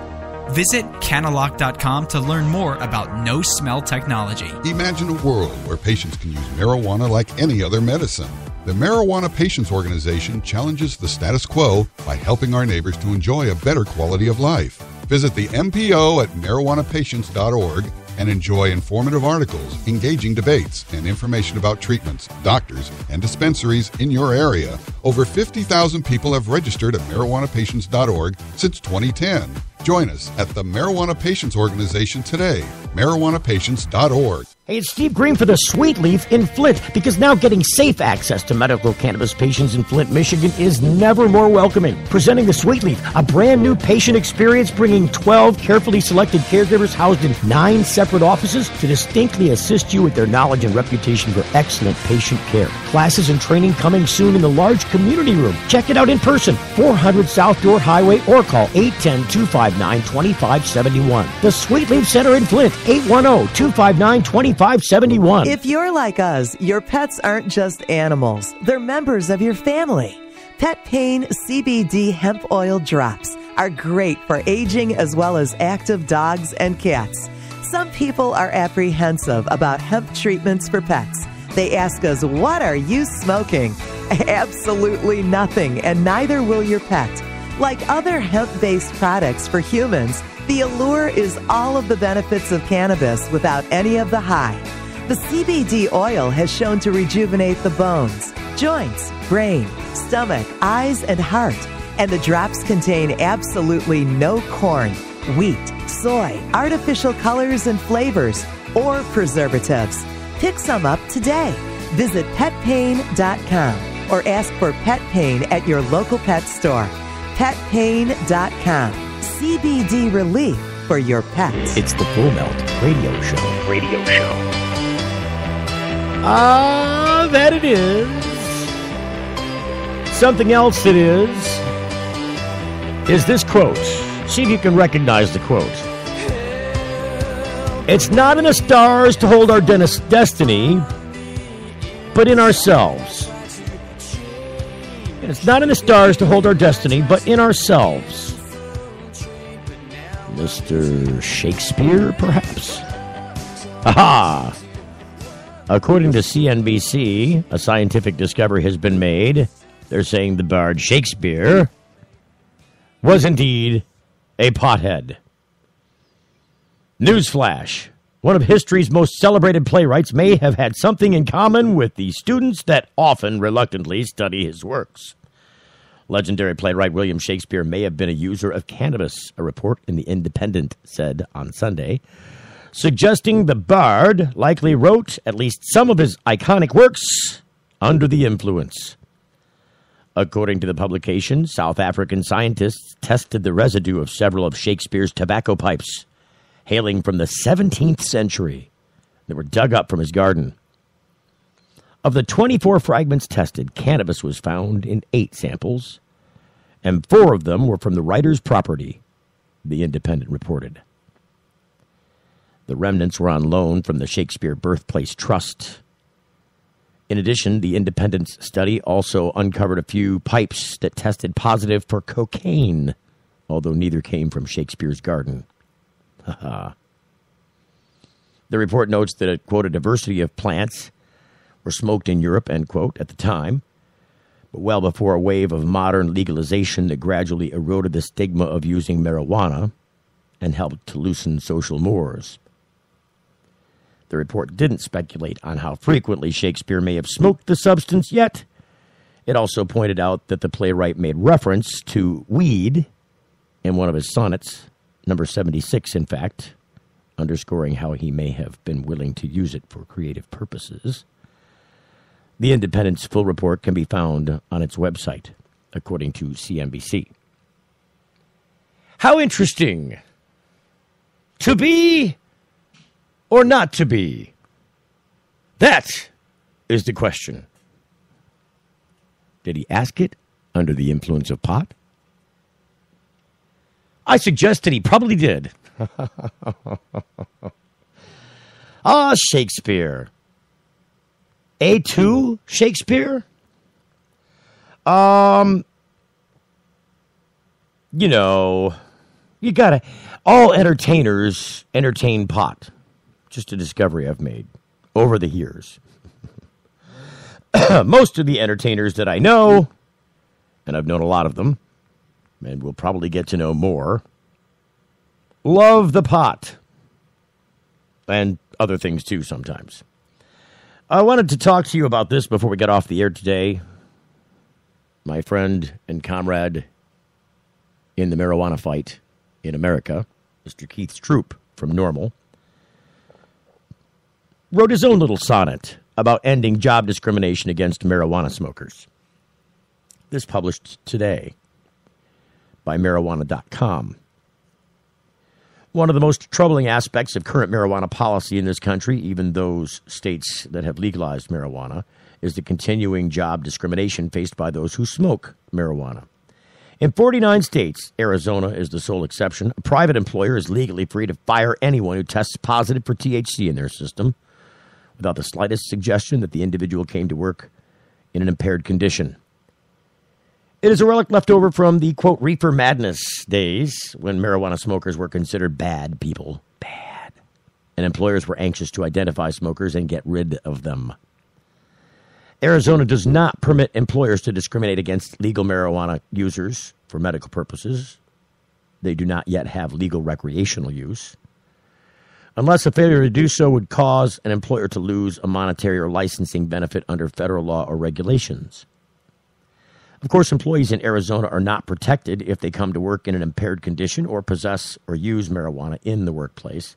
Visit Canalock.com to learn more about no-smell technology. Imagine a world where patients can use marijuana like any other medicine. The Marijuana Patients Organization challenges the status quo by helping our neighbors to enjoy a better quality of life. Visit the MPO at marijuanapatients.org and enjoy informative articles, engaging debates, and information about treatments, doctors, and dispensaries in your area. Over 50,000 people have registered at marijuanapatients.org since 2010. Join us at the Marijuana Patients Organization today, marijuanapatients.org. Hey, it's Steve Green for the Sweet Leaf in Flint, because now getting safe access to medical cannabis patients in Flint, Michigan is never more welcoming. Presenting the Sweet Leaf, a brand new patient experience, bringing 12 carefully selected caregivers housed in 9 separate offices to distinctly assist you with their knowledge and reputation for excellent patient care. Classes and training coming soon in the large community room. Check it out in person, 400 South Door Highway, or call 810-259-2571. The Sweet Leaf Center in Flint, 810-259-2571. 571. If you're like us, your pets aren't just animals. They're members of your family. Pet Pain CBD Hemp Oil Drops are great for aging as well as active dogs and cats. Some people are apprehensive about hemp treatments for pets. They ask us, what are you smoking? Absolutely nothing, and neither will your pet. Like other hemp-based products for humans, the allure is all of the benefits of cannabis without any of the high. The CBD oil has shown to rejuvenate the bones, joints, brain, stomach, eyes, and heart. And the drops contain absolutely no corn, wheat, soy, artificial colors and flavors, or preservatives. Pick some up today. Visit petpain.com or ask for Pet Pain at your local pet store. Petpain.com. CBD relief for your pets. It's the Full Melt Radio Show. That it is. Something else that is this quote. See if you can recognize the quote. It's not in the stars to hold our destiny, but in ourselves. It's not in the stars to hold our destiny, but in ourselves. Mr. Shakespeare, perhaps? Aha! According to CNBC, a scientific discovery has been made. They're saying the bard Shakespeare was indeed a pothead. Newsflash. One of history's most celebrated playwrights may have had something in common with the students that often reluctantly study his works. Legendary playwright William Shakespeare may have been a user of cannabis, a report in The Independent said on Sunday, suggesting the bard likely wrote at least some of his iconic works under the influence. According to the publication, South African scientists tested the residue of several of Shakespeare's tobacco pipes, hailing from the 17th century, that were dug up from his garden. Of the 24 fragments tested, cannabis was found in 8 samples, and 4 of them were from the writer's property, The Independent reported. The remnants were on loan from the Shakespeare Birthplace Trust. In addition, the Independent's study also uncovered a few pipes that tested positive for cocaine, although neither came from Shakespeare's garden. The report notes that, quote, a diversity of plants were smoked in Europe, end quote, at the time, but well before a wave of modern legalization that gradually eroded the stigma of using marijuana and helped to loosen social mores. The report didn't speculate on how frequently Shakespeare may have smoked the substance, yet it also pointed out that the playwright made reference to weed in one of his sonnets, number 76, in fact, underscoring how he may have been willing to use it for creative purposes. The Independent's full report can be found on its website, according to CNBC. How interesting. To be or not to be? That is the question. Did he ask it under the influence of pot? I suggest that he probably did. Shakespeare. A2 Shakespeare? You gotta, all entertainers entertain pot. Just a discovery I've made over the years. Most of the entertainers that I know, and I've known a lot of them, and we'll probably get to know more, love the pot. And other things too sometimes. I wanted to talk to you about this before we got off the air today. My friend and comrade in the marijuana fight in America, Mr. Keith Stroop from Normal, wrote his own little sonnet about ending job discrimination against marijuana smokers. This published today by marijuana.com. One of the most troubling aspects of current marijuana policy in this country, even those states that have legalized marijuana, is the continuing job discrimination faced by those who smoke marijuana. In 49 states, Arizona is the sole exception, a private employer is legally free to fire anyone who tests positive for THC in their system, without the slightest suggestion that the individual came to work in an impaired condition. It is a relic left over from the, quote, reefer madness days when marijuana smokers were considered bad people. Bad. And employers were anxious to identify smokers and get rid of them. Arizona does not permit employers to discriminate against legal marijuana users for medical purposes. They do not yet have legal recreational use, unless a failure to do so would cause an employer to lose a monetary or licensing benefit under federal law or regulations. Of course, employees in Arizona are not protected if they come to work in an impaired condition or possess or use marijuana in the workplace.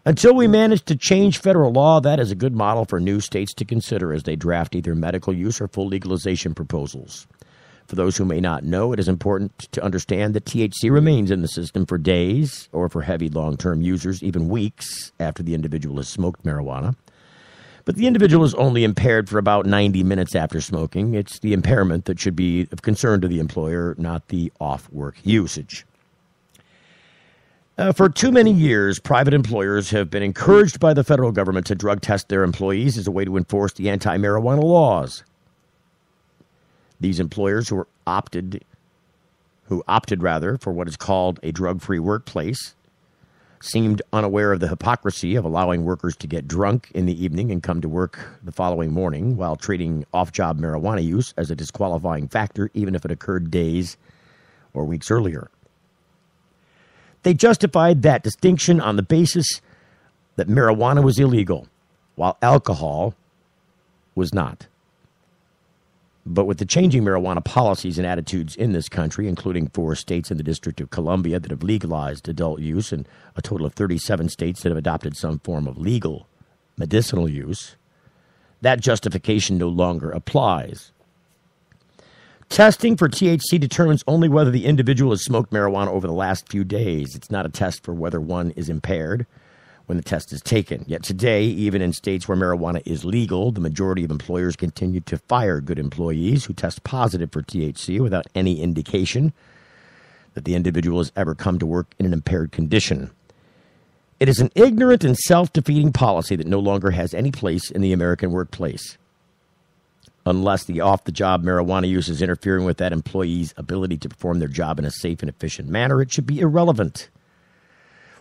Until we manage to change federal law, that is a good model for new states to consider as they draft either medical use or full legalization proposals. For those who may not know, it is important to understand that THC remains in the system for days or for heavy long-term users, even weeks after the individual has smoked marijuana. But the individual is only impaired for about 90 minutes after smoking. It's the impairment that should be of concern to the employer, not the off-work usage. For too many years, private employers have been encouraged by the federal government to drug test their employees as a way to enforce the anti-marijuana laws. These employers who opted for what is called a drug-free workplace seemed unaware of the hypocrisy of allowing workers to get drunk in the evening and come to work the following morning while treating off-job marijuana use as a disqualifying factor, even if it occurred days or weeks earlier. They justified that distinction on the basis that marijuana was illegal, while alcohol was not. But with the changing marijuana policies and attitudes in this country, including 4 states in the District of Columbia that have legalized adult use and a total of 37 states that have adopted some form of legal medicinal use, that justification no longer applies. Testing for THC determines only whether the individual has smoked marijuana over the last few days. It's not a test for whether one is impaired when the test is taken. Yet today, even in states where marijuana is legal, the majority of employers continue to fire good employees who test positive for THC without any indication that the individual has ever come to work in an impaired condition. It is an ignorant and self-defeating policy that no longer has any place in the American workplace. Unless the off-the-job marijuana use is interfering with that employee's ability to perform their job in a safe and efficient manner, it should be irrelevant.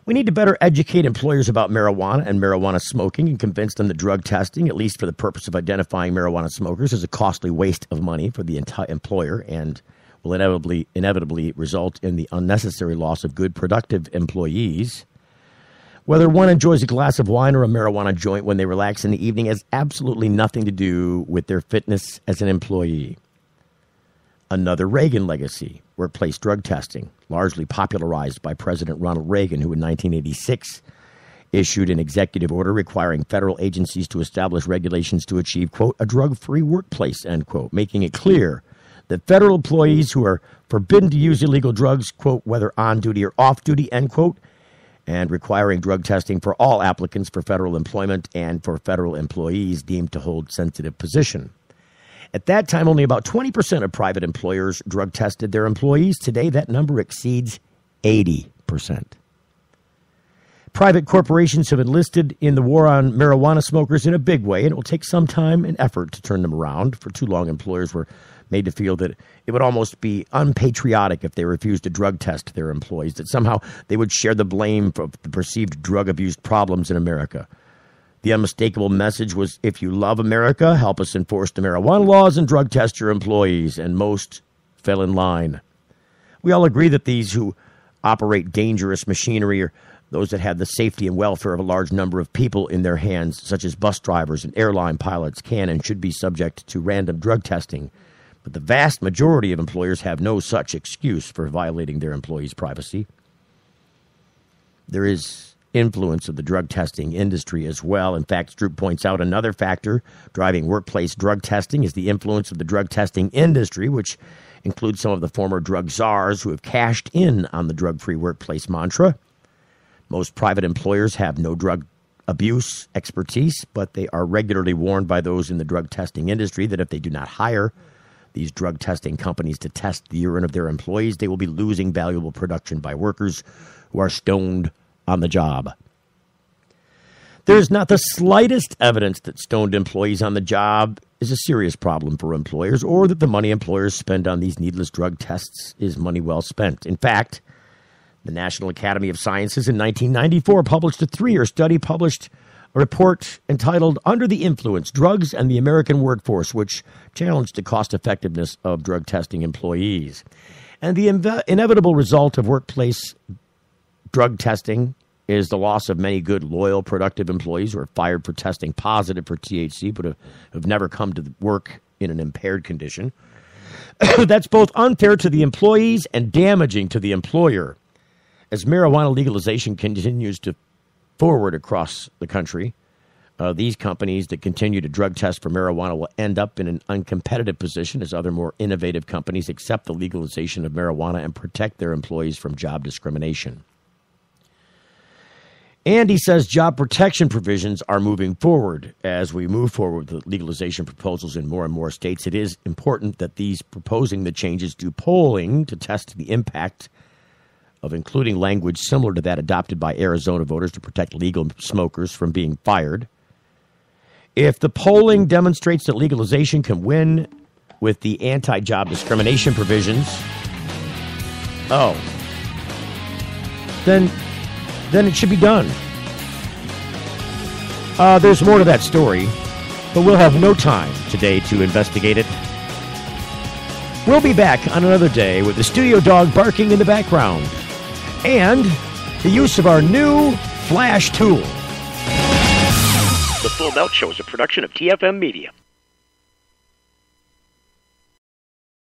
We need to better educate employers about marijuana and marijuana smoking and convince them that drug testing, at least for the purpose of identifying marijuana smokers, is a costly waste of money for the entire employer and will inevitably result in the unnecessary loss of good, productive employees. Whether one enjoys a glass of wine or a marijuana joint when they relax in the evening has absolutely nothing to do with their fitness as an employee. Another Reagan legacy, workplace drug testing, largely popularized by President Ronald Reagan, who in 1986 issued an executive order requiring federal agencies to establish regulations to achieve, quote, a drug-free workplace, end quote, making it clear that federal employees who are forbidden to use illegal drugs, quote, whether on duty or off duty, end quote, and requiring drug testing for all applicants for federal employment and for federal employees deemed to hold sensitive position. At that time, only about 20% of private employers drug tested their employees. Today, that number exceeds 80%. Private corporations have enlisted in the war on marijuana smokers in a big way, and it will take some time and effort to turn them around. For too long, employers were made to feel that it would almost be unpatriotic if they refused to drug test their employees, that somehow they would share the blame for the perceived drug abuse problems in America. The unmistakable message was, if you love America, help us enforce the marijuana laws and drug test your employees, and most fell in line. We all agree that these who operate dangerous machinery are those that have the safety and welfare of a large number of people in their hands, such as bus drivers and airline pilots, can and should be subject to random drug testing. But the vast majority of employers have no such excuse for violating their employees' privacy. There is influence of the drug testing industry as well. In fact, Stroop points out another factor driving workplace drug testing is the influence of the drug testing industry, which includes some of the former drug czars who have cashed in on the drug-free workplace mantra. Most private employers have no drug abuse expertise, but they are regularly warned by those in the drug testing industry that if they do not hire these drug testing companies to test the urine of their employees, they will be losing valuable production by workers who are stoned on the job. There's not the slightest evidence that stoned employees on the job is a serious problem for employers, or that the money employers spend on these needless drug tests is money well spent. In fact, the National Academy of Sciences in 1994 published a 3-year study, published a report entitled Under the Influence, Drugs and the American Workforce, which challenged the cost-effectiveness of drug testing employees. And the inevitable result of workplace drug testing is the loss of many good, loyal, productive employees who are fired for testing positive for THC but have never come to work in an impaired condition. That's both unfair to the employees and damaging to the employer. As marijuana legalization continues to forward across the country, these companies that continue to drug test for marijuana will end up in an uncompetitive position as other more innovative companies accept the legalization of marijuana and protect their employees from job discrimination. And he says job protection provisions are moving forward. As we move forward with the legalization proposals in more and more states, it is important that these proposing the changes do polling to test the impact of including language similar to that adopted by Arizona voters to protect legal smokers from being fired. If the polling demonstrates that legalization can win with the anti-job discrimination provisions, then it should be done. There's more to that story, but we'll have no time today to investigate it. We'll be back on another day with the studio dog barking in the background and the use of our new Flash tool. The Full Melt Show is a production of TFM Media.